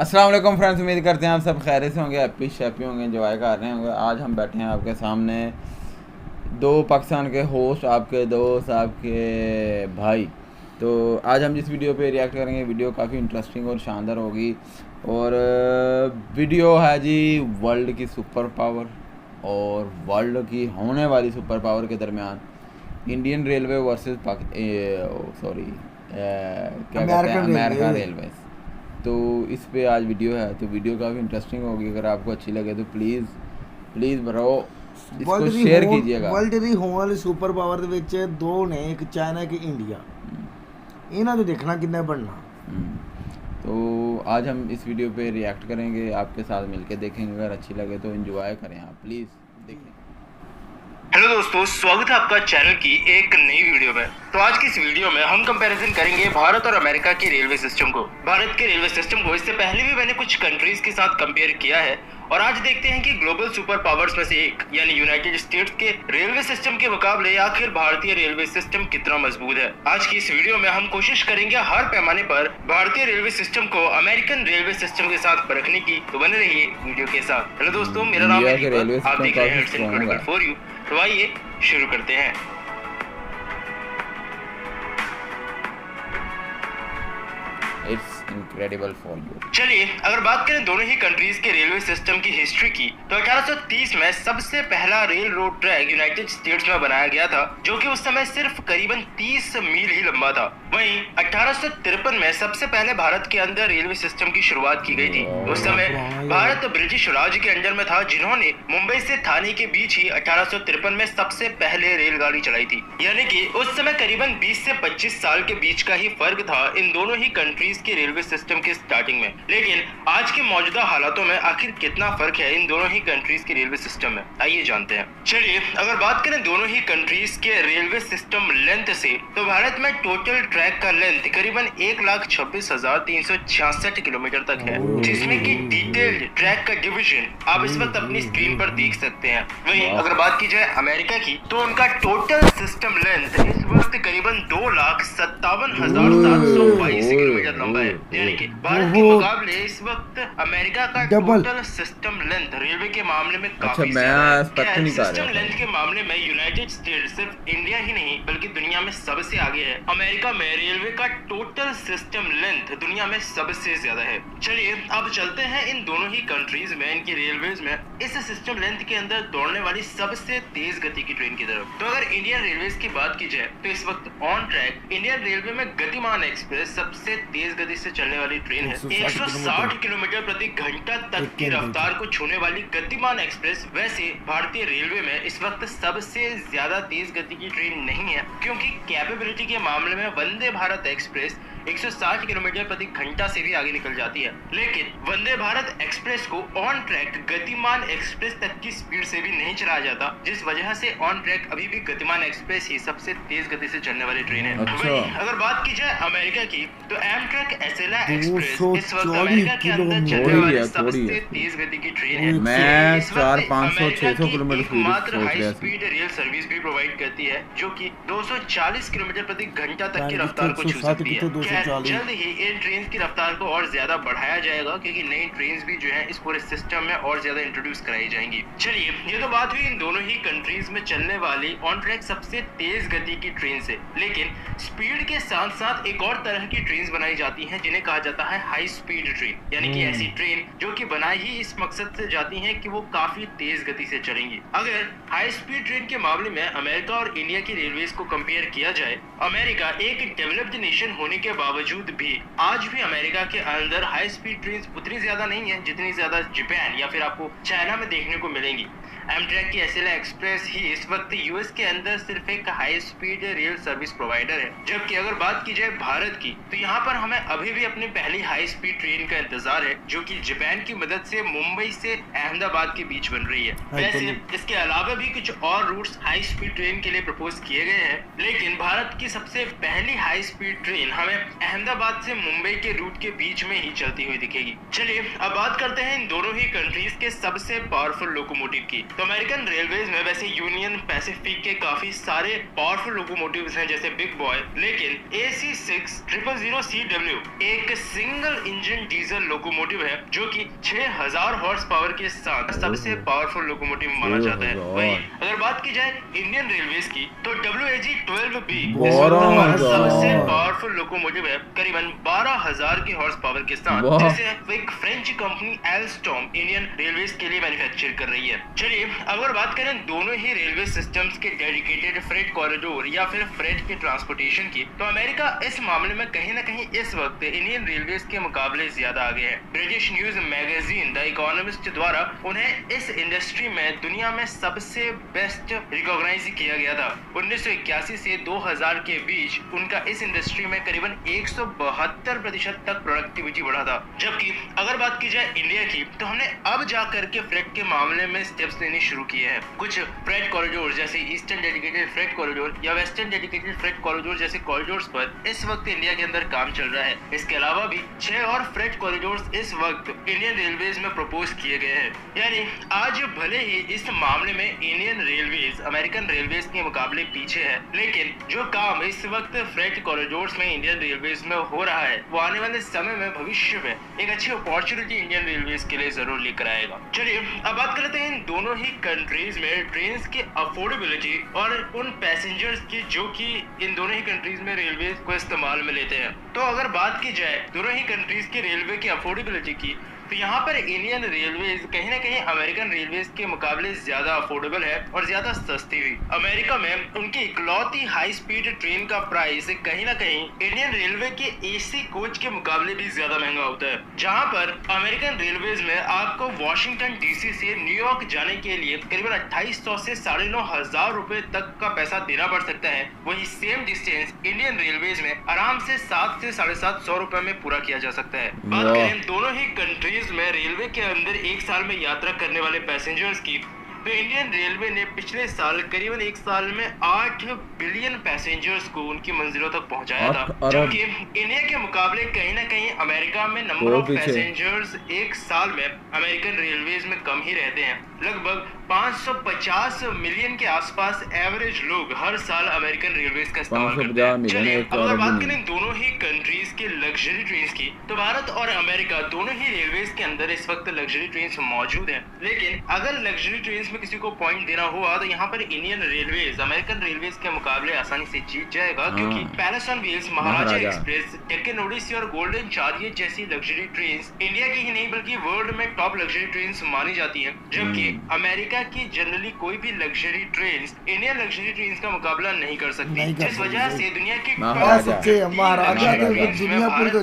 अस्सलाम वालेकुम फ्रेंड्स, उम्मीद करते हैं आप सब खैर से होंगे, हैप्पी शैप्पी होंगे, एंजॉय कर रहे होंगे। आज हम बैठे हैं आपके सामने दो पाकिस्तान के होस्ट, आपके दोस्त, आपके भाई। तो आज हम जिस वीडियो पे रिएक्ट करेंगे, वीडियो काफ़ी इंटरेस्टिंग और शानदार होगी। और वीडियो है जी वर्ल्ड की सुपर पावर और वर्ल्ड की होने वाली सुपर पावर के दरमियान इंडियन रेलवे वर्सेस सॉरी क्या कहते हैं, अमेरिकन रेलवे। तो इस पे आज वीडियो है, तो वीडियो काफ़ी इंटरेस्टिंग होगी। अगर आपको अच्छी लगे तो प्लीज़ प्लीज़ ब्रो इसको शेयर कीजिएगा। वर्ल्ड ਦੀ ਹੋਣ ਵਾਲੀ ਸੁਪਰ ਪਾਵਰ ਦੇ ਵਿੱਚ ਦੋ ਨੇ, ਇੱਕ ਚਾਈਨਾ ਇੱਕ ਇੰਡੀਆ। ਇਹਨਾਂ ਨੂੰ ਦੇਖਣਾ ਕਿੰਨਾ ਬਣਨਾ। तो आज हम इस वीडियो पे रिएक्ट करेंगे, आपके साथ मिलके देखेंगे। अगर अच्छी लगे तो एंजॉय करें, आप प्लीज़ देखें। हेलो दोस्तों, स्वागत है आपका चैनल की एक नई वीडियो में। तो आज की इस वीडियो में हम कंपैरिजन करेंगे भारत और अमेरिका के रेलवे सिस्टम को। भारत के रेलवे सिस्टम को इससे पहले भी मैंने कुछ कंट्रीज के साथ कंपेयर किया है और आज देखते हैं कि ग्लोबल सुपर पावर्स में से एक यानी यूनाइटेड स्टेट्स के रेलवे सिस्टम के मुकाबले आखिर भारतीय रेलवे सिस्टम कितना मजबूत है। आज की इस वीडियो में हम कोशिश करेंगे हर पैमाने पर भारतीय रेलवे सिस्टम को अमेरिकन रेलवे सिस्टम के साथ परखने की। तो बने रहिए वीडियो के साथ। हेलो दोस्तों, मेरा नाम है दीपक, आप देख रहे हैं फॉर यू। तो आइए शुरू करते हैं। It's incredible for you. चलिए, अगर बात करें दोनों ही कंट्रीज के रेलवे सिस्टम की हिस्ट्री की, तो 1830 में सबसे पहला rail road track United states में बनाया गया था, जो कि उस समय सिर्फ करीबन 30 मील ही लंबा था। वहीं 1853 में सबसे पहले भारत के अंदर रेलवे सिस्टम की शुरुआत की गई थी। उस समय भारत ब्रिटिश राज के अंडर में था, जिन्होंने मुंबई से थाने के बीच ही 1853 में सबसे पहले रेलगाड़ी चलाई थी। यानी कि उस समय करीबन 20 से 25 साल के बीच का ही फर्क था इन दोनों ही कंट्रीज के रेलवे सिस्टम के स्टार्टिंग में। लेकिन आज के मौजूदा हालातों में आखिर कितना फर्क है इन दोनों ही कंट्रीज के रेलवे सिस्टम में, आइए जानते हैं। चलिए, अगर बात करें दोनों ही कंट्रीज के रेलवे सिस्टम लेंथ से, तो भारत में टोटल ट्रैक का लेंथ करीबन 1,26,366 किलोमीटर तक है, जिसमें कि डिटेल्ड ट्रैक का डिवीजन आप इस वक्त अपनी स्क्रीन पर देख सकते हैं। वहीं अगर बात की जाए अमेरिका की, तो उनका टोटल सिस्टम लेंथ इस वक्त करीबन 2,57,722 किलोमीटर लंबा है। यानी कि भारत के मुकाबले इस वक्त अमेरिका का टोटल सिस्टम लेंथ रेलवे के मामले में काफी सिस्टम लेंथ के मामले में यूनाइटेड स्टेट्स सिर्फ इंडिया ही नहीं बल्कि दुनिया में सबसे आगे है। अमेरिका में रेलवे का टोटल सिस्टम लेंथ दुनिया में सबसे ज्यादा है। चलिए, अब चलते हैं इन दोनों ही कंट्रीज में, इनकी रेलवेज में इस सिस्टम लेंथ के अंदर दौड़ने वाली सबसे तेज गति की ट्रेन की तरफ। तो अगर इंडियन रेलवेज की बात की जाए, तो इस वक्त ऑन ट्रैक इंडियन रेलवे में गतिमान एक्सप्रेस सबसे तेज गति से चलने वाली ट्रेन है। 160 किलोमीटर प्रति घंटा तक की रफ्तार को छूने वाली गतिमान एक्सप्रेस। वैसे भारतीय रेलवे में इस वक्त सबसे ज्यादा तेज गति की ट्रेन नहीं है, क्योंकि कैपेबिलिटी के मामले में वंदे भारत एक्सप्रेस 160 किलोमीटर प्रति घंटा से भी आगे निकल जाती है। लेकिन वंदे भारत एक्सप्रेस को ऑन ट्रैक गतिमान एक्सप्रेस तक की स्पीड से भी नहीं चलाया जाता, जिस वजह से ऑन ट्रैक अभी भी गतिमान एक्सप्रेस ही सबसे तेज गति से चलने वाली ट्रेन है। वहीं अगर बात की जाए अमेरिका की, तो एमट्रैक एसएलए एक्सप्रेस इस वक्त अमेरिका के अंदर चलने वाली सबसे तेज गति की ट्रेन है। मैं 400-500-600 किलोमीटर मात्र हाई स्पीड रेल सर्विस भी प्रोवाइड करती है, जो कि 240 किलोमीटर प्रति घंटा तक की रफ्तार को छू सकती है। जल्द ही इन ट्रेन की रफ्तार को और ज्यादा बढ़ाया जाएगा, क्योंकि नई ट्रेन भी जो है इस पूरे सिस्टम में और ज्यादा इंट्रोड्यूस कराई जाएंगी। चलिए, ये तो बात हुई इन दोनों ही कंट्रीज में चलने वाली ऑन ट्रैक सबसे तेज गति की ट्रेन से। लेकिन स्पीड के साथ साथ एक और तरह की ट्रेन बनाई जाती हैं, जिन्हें कहा जाता है हाई स्पीड ट्रेन। यानी कि ऐसी ट्रेन जो कि बनाई ही इस मकसद से जाती हैं कि वो काफी तेज गति से चलेंगी। अगर हाई स्पीड ट्रेन के मामले में अमेरिका और इंडिया की रेलवेज को कंपेयर किया जाए, अमेरिका एक डेवलप्ड नेशन होने के बावजूद भी आज भी अमेरिका के अंदर हाई स्पीड ट्रेन उतनी ज्यादा नहीं है जितनी ज्यादा जापान या फिर आपको चाइना में देखने को मिलेंगी। एमट्रैक की एसएलए एक्सप्रेस ही इस वक्त यूएस के अंदर सिर्फ एक high speed rail service provider है। जबकि अगर बात की जाए भारत की, तो यहाँ पर हमें अभी भी अपनी पहली हाई स्पीड ट्रेन का इंतजार है, जो कि जापान की मदद से मुंबई से अहमदाबाद के बीच बन रही है। वैसे इसके अलावा भी कुछ और रूट्स हाई स्पीड ट्रेन के लिए प्रपोज किए गए हैं, लेकिन भारत की सबसे पहली हाई स्पीड ट्रेन हमें अहमदाबाद से मुंबई के रूट के बीच में ही चलती हुई दिखेगी। चलिए, अब बात करते हैं इन दोनों ही कंट्रीज के सबसे पावरफुल लोकोमोटिव की। तो अमेरिकन रेलवेज में वैसे यूनियन पैसिफिक के काफी सारे पावरफुल लोकोमोटिव्स हैं जैसे बिग बॉय, लेकिन AC6000CW एक सिंगल इंजन डीजल लोकोमोटिव है जो कि 6000 हॉर्स पावर के साथ सबसे पावरफुल लोकोमोटिव माना जाता है। वहीं अगर बात की जाए इंडियन रेलवेज की तो WAG-12B सबसे पावरफुल लोकोमोटिव है करीबन 12000 की हॉर्स पावर के साथ, जिसे एक French company Alstom Indian railways के लिए मैन्युफैक्चर कर रही है। चलिए अगर बात करें दोनों ही रेलवे सिस्टम्स के डेडिकेटेड फ्रेट कॉरिडोर या फिर फ्रेट के ट्रांसपोर्टेशन की, तो अमेरिका इस मामले में कहीं ना कहीं इस वक्त इंडियन रेलवेज के मुकाबले ज्यादा आगे है। British news magazine the economist द्वारा उन्हें इस इंडस्ट्री में दुनिया में सबसे बेस्ट रिकॉग्नाइज किया गया था। 1981 से 2000 के बीच उनका इस इंडस्ट्री में करीबन 172% तक प्रोडक्टिविटी बढ़ा था। जबकि अगर बात की जाए इंडिया की, तो हमने अब जाकर के फ्रेट के मामले में स्टेप्स लेने शुरू किए हैं। कुछ फ्रेट कॉरिडोर जैसे ईस्टर्न डेडिकेटेड फ्रेट कॉरिडोर या वेस्टर्न डेडिकेटेड फ्रेट कॉरिडोर जैसे कॉरिडोर्स पर इस वक्त इंडिया के अंदर काम चल रहा है। इसके अलावा भी 6 और फ्रेट कॉरिडोर्स इस वक्त इंडियन रेलवेज में प्रपोज किए गए हैं। यानी आज भले ही इस मामले में इंडियन रेलवेज अमेरिकन रेलवेज के मुकाबले पीछे है, लेकिन जो काम इस वक्त फ्रेट कॉरिडोर्स में इंडियन रेलवेज में हो रहा है वो आने वाले समय में भविष्य में एक अच्छी अपॉर्चुनिटी इंडियन रेलवेज के लिए जरूर लेकर आएगा। चलिए अब बात करते हैं इन दोनों ही कंट्रीज में ट्रेन की अफोर्डेबिलिटी और उन पैसेंजर्स की जो कि इन दोनों ही कंट्रीज में रेलवे को इस्तेमाल में लेते हैं। तो अगर बात की जाए दोनों ही कंट्रीज की रेलवे की अफोर्डेबिलिटी की, तो यहाँ पर इंडियन रेलवेज कहीं ना कहीं अमेरिकन रेलवेज के मुकाबले ज्यादा अफोर्डेबल है और ज्यादा सस्ती भी। अमेरिका में उनकी इकलौती हाई स्पीड ट्रेन का प्राइस कहीं ना कहीं इंडियन रेलवे के AC कोच के मुकाबले भी ज्यादा महंगा होता है। जहाँ पर अमेरिकन रेलवेज में आपको वॉशिंगटन DC से न्यूयॉर्क जाने के लिए करीबन 2800 से 9500 रुपए तक का पैसा देना पड़ सकता है, वही सेम डिस्टेंस इंडियन रेलवेज में आराम से 7 से 750 रुपए में पूरा किया जा सकता है। बात करें दोनों ही कंट्री में रेलवे के अंदर एक साल में यात्रा करने वाले पैसेंजर्स की, तो इंडियन रेलवे ने पिछले साल करीबन एक साल में 8 बिलियन पैसेंजर्स को उनकी मंजिलों तक पहुंचाया था, जबकि इंडिया के मुकाबले कहीं ना कहीं अमेरिका में नंबर ऑफ पैसेंजर्स एक साल में अमेरिकन रेलवेज में कम ही रहते हैं। लगभग 550 मिलियन के आसपास एवरेज लोग हर साल अमेरिकन रेलवेज का इस्तेमाल करते हैं। चलिए अगर बात करें दोनों ही कंट्रीज के लग्जरी ट्रेन की, तो भारत और अमेरिका दोनों ही रेलवेज के अंदर इस वक्त लग्जरी ट्रेन मौजूद है, लेकिन अगर लग्जरी ट्रेन में किसी को पॉइंट देना हुआ तो यहाँ पर इंडियन रेलवेज अमेरिकन रेलवेज के मुकाबले आसानी से जीत जाएगा, क्योंकि Palace on Wheels, Maharaja Express, Deccan Odyssey और गोल्डन चारियट जैसी लग्जरी ट्रेन इंडिया की ही नहीं बल्कि वर्ल्ड में टॉप लग्जरी ट्रेन मानी जाती है। जबकि अमेरिका की जनरली कोई भी luxury train Indian luxury train का मुकाबला नहीं कर सकती, जिस वजह से दुनिया की भारत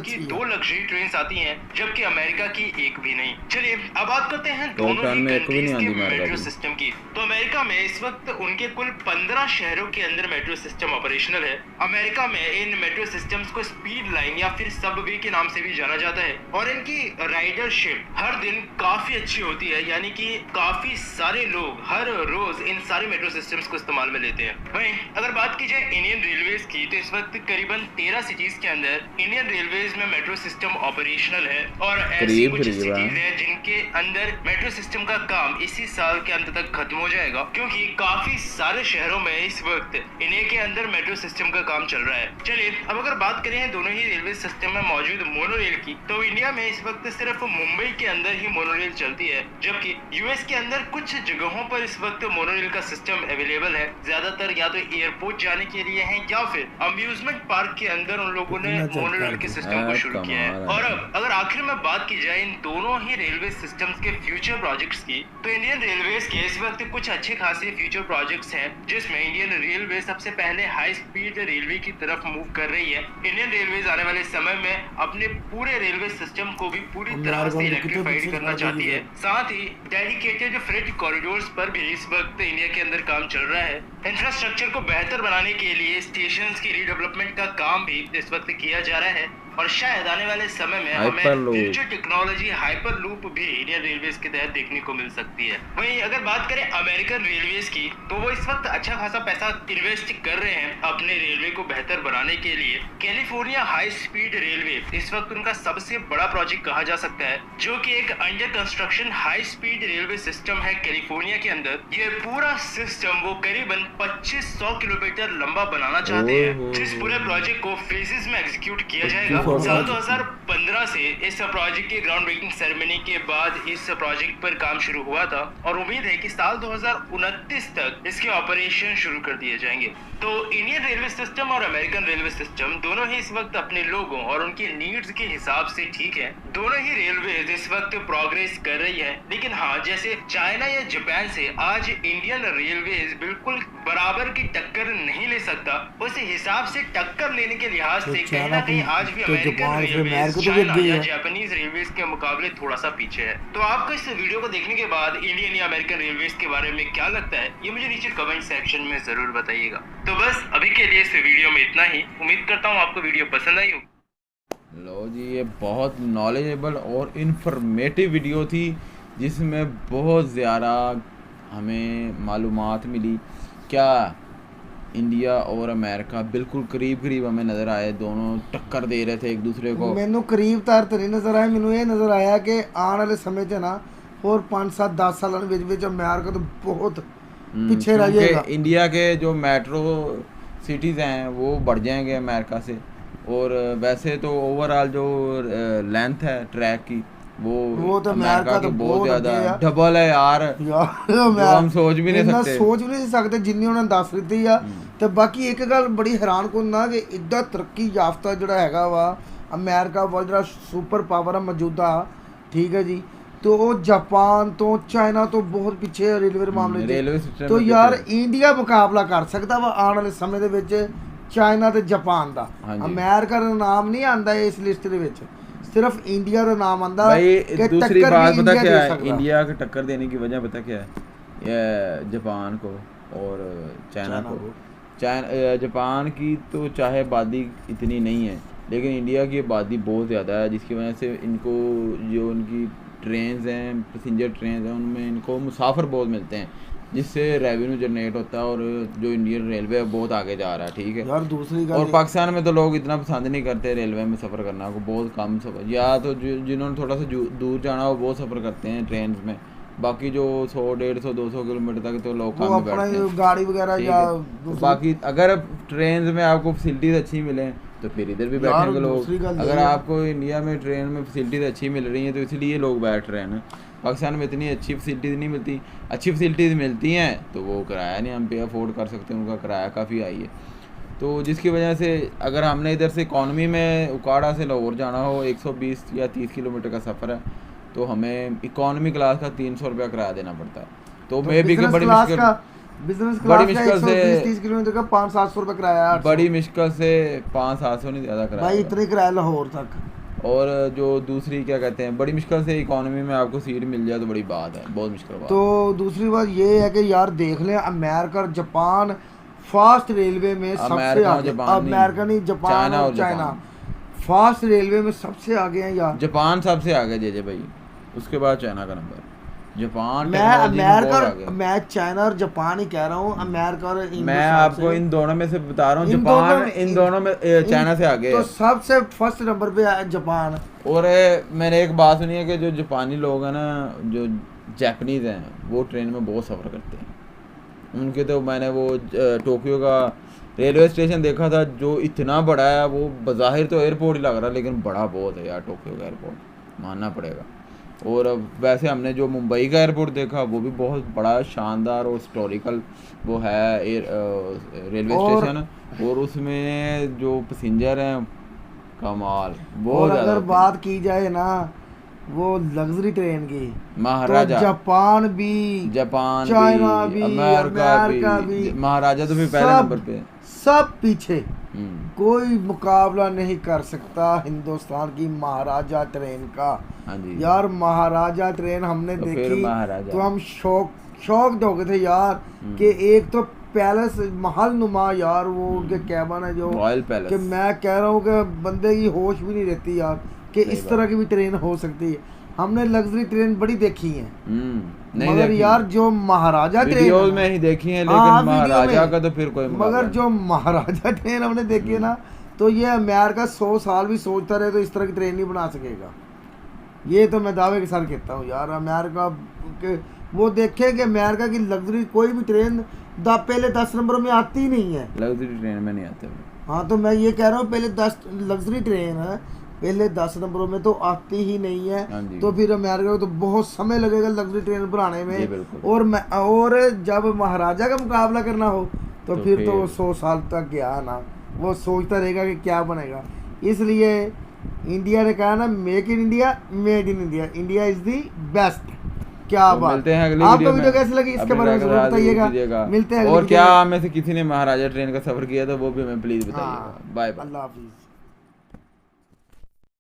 की 2 लग्जरी ट्रेन आती हैं जबकि अमेरिका की एक भी नहीं। चलिए अब बात करते हैं दोनों ही कंट्रीज के मेट्रो सिस्टम की। तो अमेरिका में इस वक्त उनके कुल 15 शहरों के अंदर मेट्रो सिस्टम ऑपरेशनल है। अमेरिका में इन मेट्रो सिस्टम्स को स्पीड लाइन या फिर सबवे के नाम से भी जाना जाता है और इनकी राइडरशिप हर दिन काफी अच्छी होती है, यानी कि काफी सारे लोग हर रोज इन सारे मेट्रो सिस्टम्स को इस्तेमाल में लेते हैं। वहीं अगर बात की जाए इंडियन रेलवेज की, तो इस वक्त करीबन 13 सिटीज के अंदर इंडियन रेलवेज में मेट्रो सिस्टम ऑपरेशनल है और ऐसी कुछ सिटीज है जिनके अंदर मेट्रो सिस्टम का काम इसी साल के अंत तक खत्म हो जाएगा, क्योंकि काफी सारे शहरों में इस वक्त इंडिया के अंदर मेट्रो सिस्टम का काम चल रहा है। चलिए अब अगर बात करें दोनों ही रेलवे सिस्टम में मौजूद मोनोरेल की, तो इंडिया में इस वक्त सिर्फ मुंबई के अंदर ही मोनोरेल चलती है, जबकि यूएस के अंदर कुछ जगहों पर इस वक्त मोनोरेल का सिस्टम अवेलेबल है। ज्यादातर या तो एयरपोर्ट जाने के लिए है या फिर अम्यूजमेंट पार्क के अंदर उन लोगों ने मोनोरेल के सिस्टम को शुरू किया है। और अब अगर आखिर में बात की जाए इन दोनों ही रेलवे सिस्टम्स के फ्यूचर प्रोजेक्ट्स की, तो इंडियन रेलवेज के इस वक्त कुछ अच्छे खासे फ्यूचर प्रोजेक्ट्स हैं, जिसमें इंडियन रेलवे सबसे पहले हाई स्पीड रेलवे की तरफ मूव कर रही है। इंडियन रेलवेज आने वाले समय में अपने पूरे रेलवे सिस्टम को भी पूरी तरह से इलेक्ट्रिफाइड करना चाहती है। साथ ही डेडिकेटेड फ्रेट कॉरिडोर्स पर भी इस वक्त इंडिया के अंदर काम चल रहा है। इंफ्रास्ट्रक्चर को बेहतर बनाने के लिए स्टेशंस की रीडेवलपमेंट का काम भी इस वक्त किया जा रहा है और शायद आने वाले समय में हमें फ्यूचर टेक्नोलॉजी हाइपर लूप भी इंडियन रेलवेज के तहत देखने को मिल सकती है। वहीं अगर बात करें अमेरिकन रेलवेज की, तो वो इस वक्त अच्छा खासा पैसा इन्वेस्ट कर रहे हैं अपने रेलवे को बेहतर बनाने के लिए। कैलिफोर्निया हाई स्पीड रेलवे इस वक्त उनका सबसे बड़ा प्रोजेक्ट कहा जा सकता है, जो कि एक under construction high speed railway system है कैलिफोर्निया के अंदर। ये पूरा सिस्टम वो करीबन 2500 किलोमीटर लंबा बनाना चाहते हैं, जिस पूरे प्रोजेक्ट को फेजेस में एग्जीक्यूट किया जाएगा। साल 2015 से इस प्रोजेक्ट की ग्राउंड ब्रेकिंग सेरेमनी के बाद इस प्रोजेक्ट पर काम शुरू हुआ था और उम्मीद है कि साल 2029 तक इसके ऑपरेशन शुरू कर दिए जाएंगे। तो इंडियन रेलवे सिस्टम और अमेरिकन रेलवे सिस्टम दोनों ही इस वक्त अपने लोगों और उनकी नीड्स के हिसाब से ठीक है। दोनों ही रेलवेज इस वक्त प्रोग्रेस कर रही है, लेकिन हाँ, जैसे चाइना या जापान से आज इंडियन रेलवेज बिल्कुल बराबर की टक्कर नहीं ले सकता, उस हिसाब से टक्कर लेने के लिहाज से कहीं ना कहीं आज भी अमेरिकन रेलवेज चाइना या जापानीज रेलवेज के मुकाबले थोड़ा सा पीछे है। तो आपको इस वीडियो को देखने के बाद इंडियन या अमेरिकन रेलवेज के बारे में क्या लगता है, ये मुझे नीचे कमेंट सेक्शन में जरूर बताइएगा। तो बस अभी के लिए इस वीडियो में इतना ही। उम्मीद करता हूँ आपको वीडियो पसंद आई होगी। लो जी, ये बहुत नॉलेजेबल और इन्फॉर्मेटिव वीडियो थी, जिसमें बहुत ज़्यादा हमें मालूमात मिली। क्या इंडिया और अमेरिका बिल्कुल करीब करीब हमें नज़र आए, दोनों टक्कर दे रहे थे एक दूसरे को। मैनू करीब तार तो नहीं नज़र आया, मैनू ये नज़र आया कि आने वाले समय च ना और 5 7 10 साल में अमेरिका तो बहुत पीछे रह जाएगा। इंडिया के जो मेट्रो सिटीज़ हैं वो बढ़ जाएंगे अमेरिका से, और वैसे तो ओवरऑल जो लेंथ है ट्रैक की वो तो अमेरिका की बहुत ज़्यादा डबल है यार, हम सोच भी नहीं सकते जिन्नी उन्होंने दस दी आ। तो बाकी एक गल बड़ी हैरान कुन ना कि इदा तरक्की याफ्ता जोड़ा हैगा वा अमेरिका वा जो सुपर पावर है मौजूदा, ठीक है जी, तो जापान तो चाइना तो बहुत पीछे है रेलवे मामले। तो यार इंडिया मुकाबला कर सकता वा आने वाले समय दे विच चाइना ते जापान दा। अमेरिका दा नाम नहीं आंदा इस लिस्ट दे विच, सिर्फ इंडिया का नाम आंदा। भाई दूसरी बात पता क्या है, इंडिया को टक्कर देने की वजह पता क्या है, जापान को और चाइना को। जापान की तो चाहे आबादी इतनी नहीं है, लेकिन इंडिया की आबादी बहुत ज़्यादा है, जिसकी वजह से इनको जो उनकी ट्रेन्स हैं, पैसेंजर ट्रेन्स हैं, उनमें इनको मुसाफिर बहुत मिलते हैं, जिससे रेवेन्यू जनरेट होता है और जो इंडियन रेलवे है बहुत आगे जा रहा है, ठीक है यार। दूसरी और पाकिस्तान में तो लोग इतना पसंद नहीं करते रेलवे में सफ़र करना को, बहुत कम सफ़र, या तो जिन्होंने थोड़ा सा दूर जाना हो वो सफ़र करते हैं ट्रेन में। बाकी जो 100 150 200 किलोमीटर तक तो लोग कम बैठते हैं गाड़ी वगैरह या बाकी अगर ट्रेन में आपको फैसिलिटीज़ अच्छी मिलें तो फिर इधर भी बैठेंगे लोग। अगर आपको इंडिया में ट्रेन में फैसिलिटीज़ अच्छी मिल रही हैं तो इसलिए लोग बैठ रहे हैं। पाकिस्तान में इतनी अच्छी फैसिलिटीज़ नहीं मिलती, अच्छी फैसिलिटीज़ मिलती हैं तो वो किराया नहीं हम पे अफोर्ड कर सकते, उनका किराया काफ़ी हाई है। तो जिसकी वजह से अगर हमने इधर से इकॉनमी में उकाड़ा से लाहौर जाना हो 120 या 30 किलोमीटर का सफ़र है, तो हमें इकॉनमी क्लास का 300 रुपया किराया देना पड़ता है। तो मे भी बड़ी मुश्किल से 30 किलोमीटर का 500-700 रुपये किराया, बड़ी मुश्किल से 500-700 नहीं ज़्यादा किराया भाई, इतने किराया लाहौर तक। और जो दूसरी क्या कहते हैं, बड़ी मुश्किल से इकॉनमी में आपको सीट मिल जाए तो बड़ी बात है, बहुत मुश्किल बात। तो दूसरी बात ये है कि यार देख लें अमेरिका और जापान फास्ट रेलवे में सबसे आगे, अमेरिका नहीं जापान और चाइना फास्ट रेलवे में सबसे आगे हैं यार। जापान सबसे आगे जे भाई, उसके बाद चाइना का नंबर। जापान मैं चाइना और जापान ही कह रहा हूँ, अमेरिका और मैं आपको इन दोनों में से बता रहा हूँ, जापान इन दोनों में चाइना से आगे तो सबसे फर्स्ट नंबर पे है जापान। और मैंने एक बात सुनी है कि जो जापानी लोग हैं ना, जो जापानीज हैं, वो ट्रेन में बहुत सफ़र करते हैं। उनके तो मैंने वो टोक्यो का रेलवे स्टेशन देखा था जो इतना बड़ा है, वो बज़ाहिर तो एयरपोर्ट ही लग रहा है लेकिन बड़ा बहुत है यार टोक्यो का एयरपोर्ट, मानना पड़ेगा। और वैसे हमने जो मुंबई का एयरपोर्ट देखा वो भी बहुत बड़ा शानदार और हिस्टोरिकल वो है रेलवे स्टेशन, और उसमें जो पैसेंजर हैं कमाल बहुत ज़्यादा। अगर बात की जाए ना वो लग्जरी ट्रेन की, महाराजा तो जापान चाइना भी अमेरिका भी महाराजा तो भी पहले नंबर पे, सब पीछे। कोई मुकाबला नहीं कर सकता हिंदुस्तान की महाराजा ट्रेन का। हाँ जी यार, महाराजा ट्रेन हमने तो देखी तो हम शौक हो गए थे यार कि एक तो पैलेस महल नुमा यार, वो उनके कैबिन है जो रॉयल पैलेस, कि मैं कह रहा हूँ कि बंदे की होश भी नहीं रहती यार कि इस तरह की भी ट्रेन हो सकती है। हमने लग्जरी ट्रेन बड़ी देखी है नहीं मगर देखी। यार जो महाराजा ट्रेन वीडियोस में ही देखी है, लेकिन हाँ, महाराजा का तो फिर कोई मुकाबला मगर नहीं। जो महाराजा ट्रेन हमने देखी है ना, तो ये अमेरिका 100 साल भी सोचता रहे तो इस तरह की ट्रेन नहीं बना सकेगा। ये तो मैं दावे के साथ कहता हूँ यार। अमेरिका के वो देखे कि अमेरिका की लग्जरी कोई भी ट्रेन पहले 10 नंबरों में आती ही नहीं है। लग्जरी ट्रेन में नहीं आते। हाँ तो मैं ये कह रहा हूँ पहले 10 लग्जरी ट्रेन है, पहले 10 नंबरों में तो आती ही नहीं हाँ है। जी। तो फिर अमेरिका को तो बहुत समय लगेगा लग्जरी ट्रेन बनाने जी, में। बिल्कुल। और जब महाराजा का मुकाबला करना हो तो फिर तो 100 साल तक गया ना, वो सोचता रहेगा कि क्या बनेगा। इसलिए इंडिया ने कहा ना, make in India, made in India, India is the best. क्या तो बात। मिलते हैं अगली आपको वीडियो वीडियो कैसी लगी इसके बारे में जरूर बताइएगा। मिलते हैं और क्या में से किसी ने महाराजा ट्रेन का सफर किया तो वो भी हमें प्लीज बताइएगा। Bye bye. अल्लाह हाफिज।